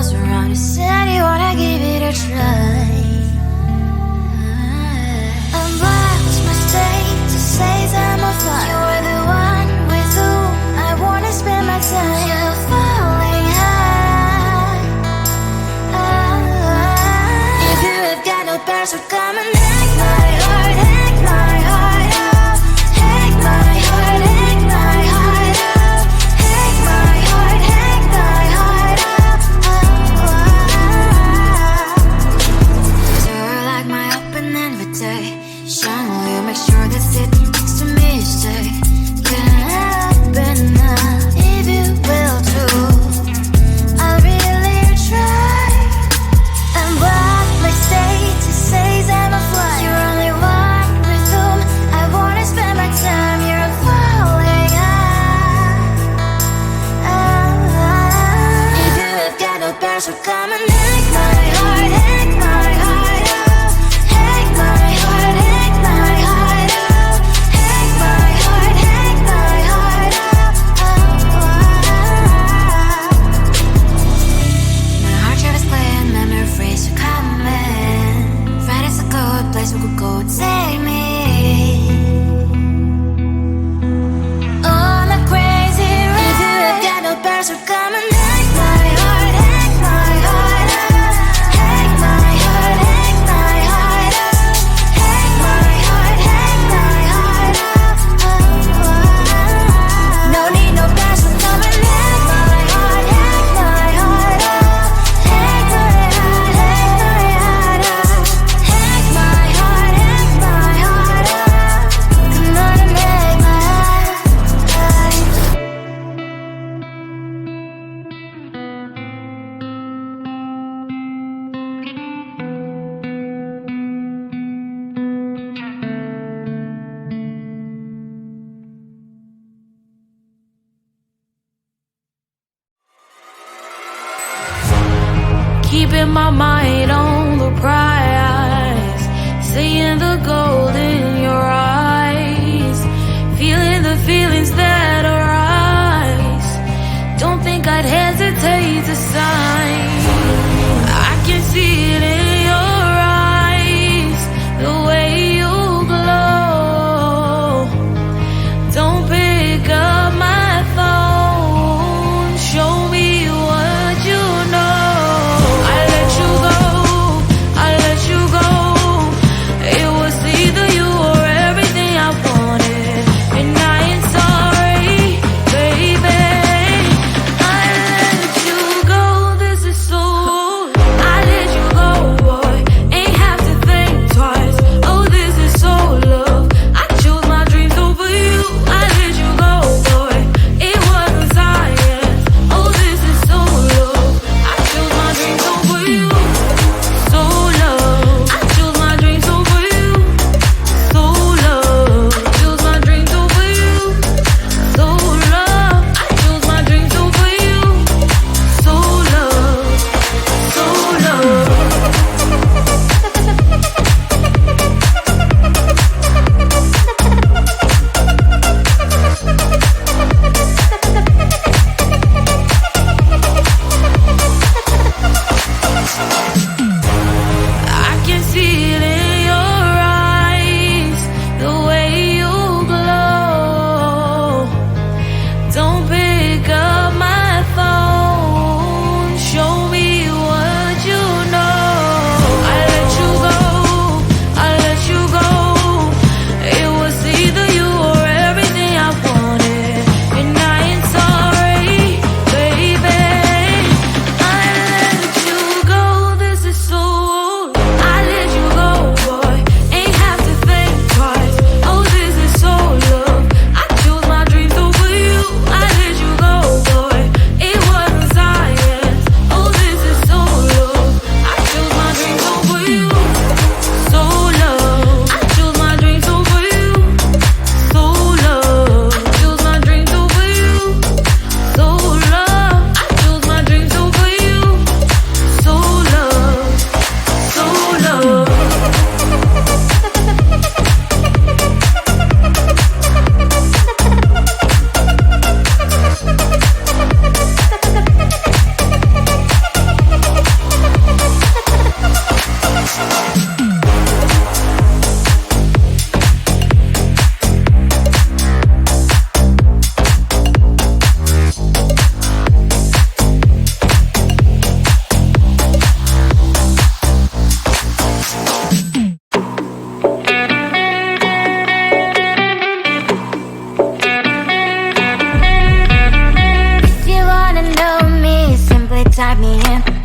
close around. You said you wanna give it a try. I'm lost my state to say I'm a fly. You're the one with whom I wanna spend my time. You're falling high. If you have got no bears, so come and hack my heart, hack my heart out. Hack my heart, hack my heart out. Hack my heart, hack my heart out. You're like my open invitation. Will you make sure that sitting next to me you stay? Can happen now if you will too. I'll really try. And what my state to say I'm a fly. You're only one with whom I wanna spend my time. You're falling high. If you have got no bears, so come and hack my heart, hack my heart out. Hack my heart, hack my heart out. Hack my heart, hack my heart out. My heart tried to play and memory freeze, so come in. Friday's a good place we could go, take me. On a crazy ride. If you have got no bears, so come and hack my heart, hack my heart out. Hack my heart, hack my heart out. Hack my heart, hack my heart out. No need no bears, so come and hack my heart, hack my heart out. Hack my heart, hack my heart out. Hack my heart, hack my heart out. Come on and make my heart. Keeping my mind on the prize, seeing the gold in your eyes, feeling the feelings that arise. Don't think I'd hesitate to sign. I can see it in your eyes, the way you glow. Don't pick up my phone, show me what you know. I let you go, I let you go. It was either you or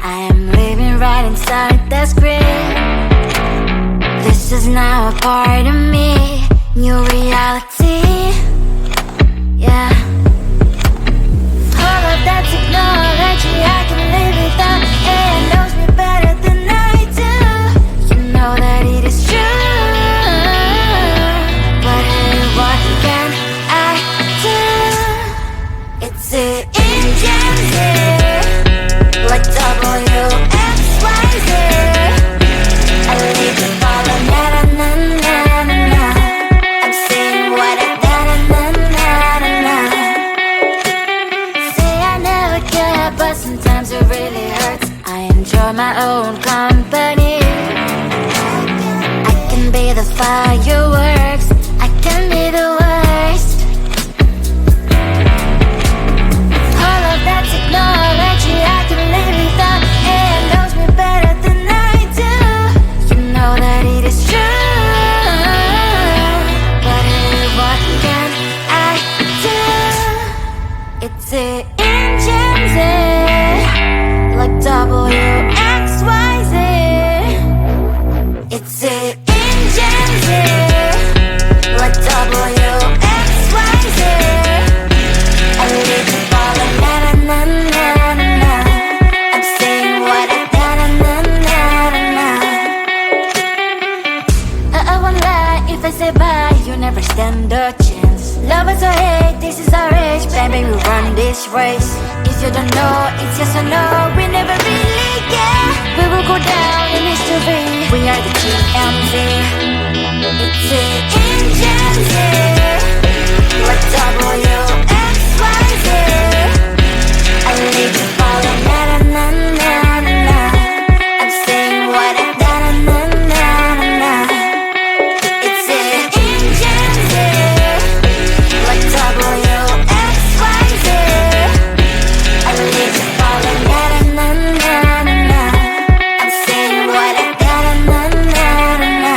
I am living right inside the screen. This is now a part of me, new reality. Yeah. All of that technology I can live without. It knows me better than I do. You know that it is true. But hey, what can I do? It's the engine like WXYZ. I need to follow na na na na na na. I'm saying what I na na na na na na. Say I never care, but sometimes it really hurts. I enjoy my own company. I can be the fireworks, I can be the worst. All of that technology I can live without. It knows me better than I do. You know that it is true. But hey, what can I do? It's the engines like WXYZ. It's the engines like WXYZ. I need to follow na na na na na na. I'm saying what I na na na na na na. I won't lie if I say bye, you never stand a chance. Love us or hate, this is our age, baby, we run this race. If you don't know, it's yes or no, we never really care. We will go down in history, we are the TMZ. It's the engines like WXYZ. I need to follow na na na na na na. I'm saying what I na na na na na. It's the engines like WXYZ. I need to follow na na na na na. I'm saying what I na na na na na.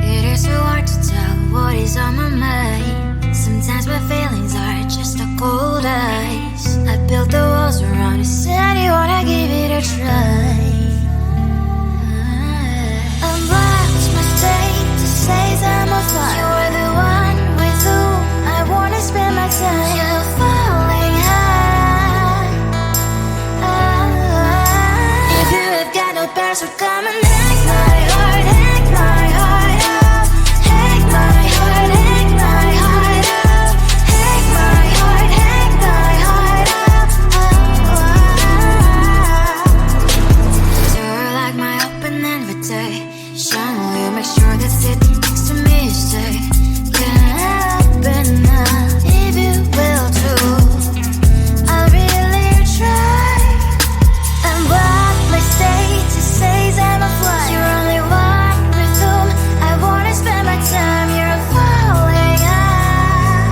It is so hard to tell what is on my mind. Sometimes my feelings are just a cold ice. I built the walls around you, said you wanna give it a try. Unbox my state to say I'm a fly. You are the one with whom I wanna spend my time. You're falling high. If you have got no past, so come and hack my heart, hack my heart out. Hack my heart, hack my heart out. Hack my heart, hack my heart out. You're like my open invitation. Will you make sure that sitting next to me is safe? Can I open up if you will too? I'll really try. And what my status says I'm a fly. You're only one with whom I wanna spend my time. You're falling high.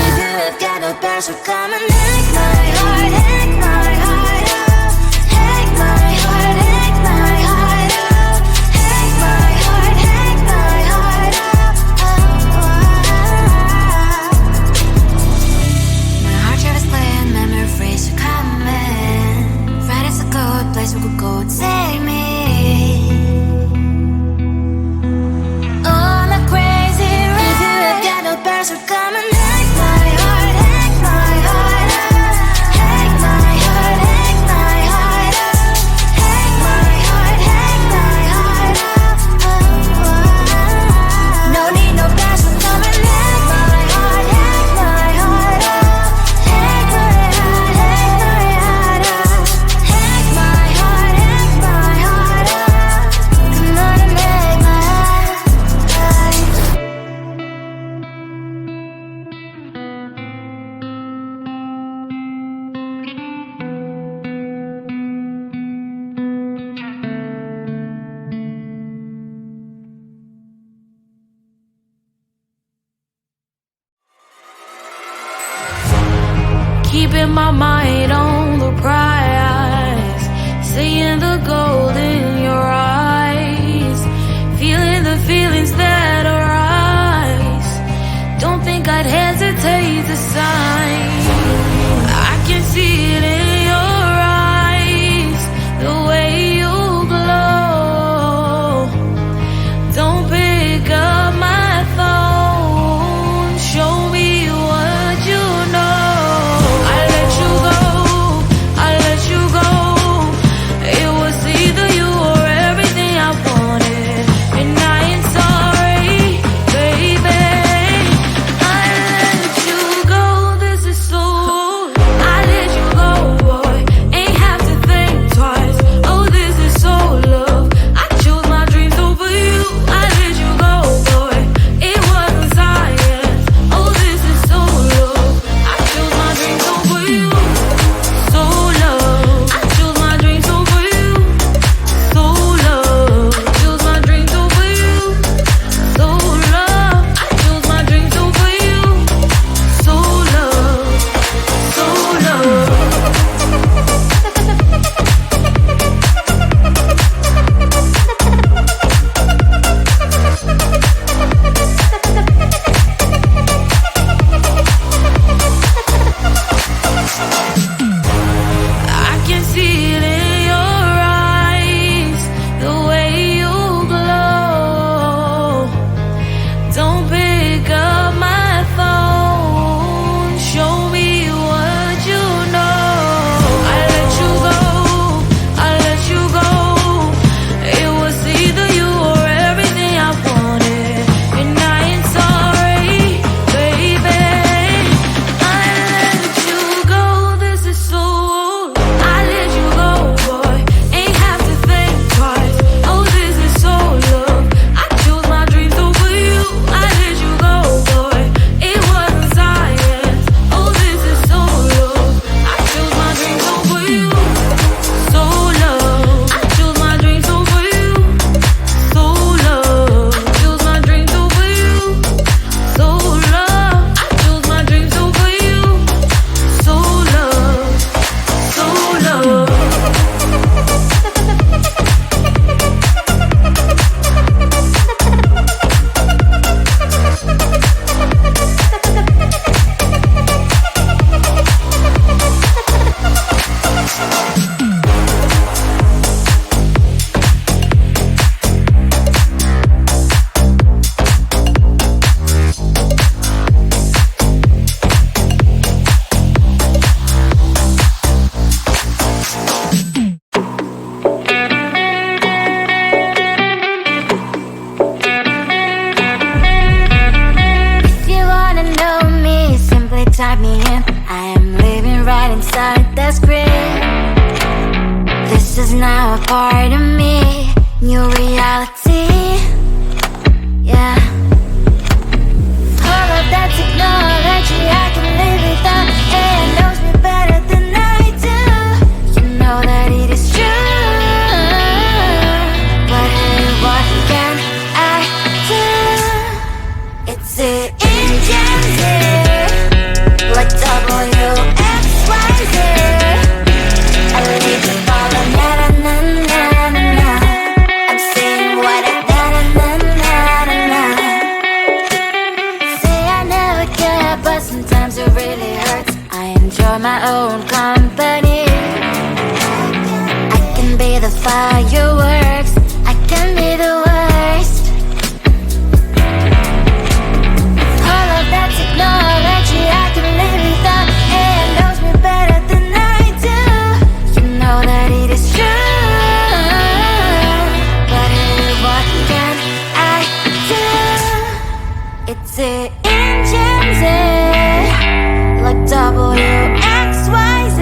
If you have got no past, so come and hack my heart, hack my heart out. Hack my heart, hack my heart out. Hack my heart, hack my heart out. My heart travels playing memories are coming. Right as a good place we could go, take me. On a crazy ride. If you have got no past, so come and hack my heart, hack my heart out. Hack my heart, hack my heart out. Hack my heart, hack my heart out. No need no past, so come and hack my heart, hack my heart out. Hack my heart, hack my heart out. Hack my heart, hack my mind on the prize, seeing the gold in your eyes, feeling the feelings that arise. Don't think I'd hesitate to sign. I can see it in your eyes, the way you glow. Don't pick up my phone, show me what you know. I let you go, I let you go. It was either you or everything I wanted, and I ain't sorry, baby. I let you go, this is so. I let you go, boy, ain't have to think twice. Oh, this is so love. I chose my dreams over you. I let you go, boy, it wasn't science. Oh, this is so love. I chose my dreams over you. So love. I chose my dreams over you. So love. Chose my dreams over you. So love. I chose my dreams over you. So love. So love. I can see it in your eyes, the way you glow. Don't pick up my phone, show me what you know. I let you go, I let you go. It was either you or everything I wanted, and I ain't sorry, baby. I let you go, this is so. I let you go, boy, ain't have to think twice. Oh, this is so love. I chose my dreams over you. I let you go, boy, it wasn't science. Oh, this is so love. I chose my dreams over you. So love. I chose my dreams over you. So love. Chose my dreams over you. So love. I chose my dreams over you. So love. So love. If you wanna know me, simply type me in. I am living right inside the screen. This is now a part of me, new reality. Yeah. All of that technology, I can live without. AI knows me better than I do. You know that it is true. But hey, what can I do? It's the engines here, like WXYZ. I need to follow na na na na na na. I'm saying what I na na na na na. Say I never care, but sometimes it really hurts. I enjoy my own company. I can be the fireworks, I can be the worst. All of that technology, I can live without. AI knows me better than I do. You know that it is true. But hey, what can I do? It's the engines, like WXYZ.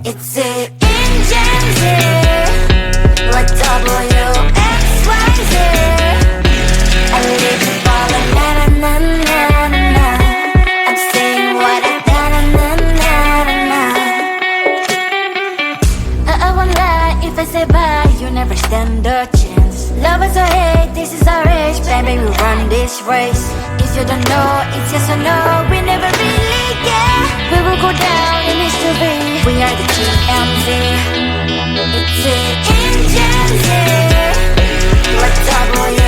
It's the engines, like WXYZ. I live to follow na na na na na na. I'm saying what I na na na na na na. I won't lie if I say bye, you never stand a chance. Love us or hate, this is our age, baby, we run this race. If you don't know, it's yes or no, we never really care. We will go down in history. We are the TMZ. It's an engine here. Let's double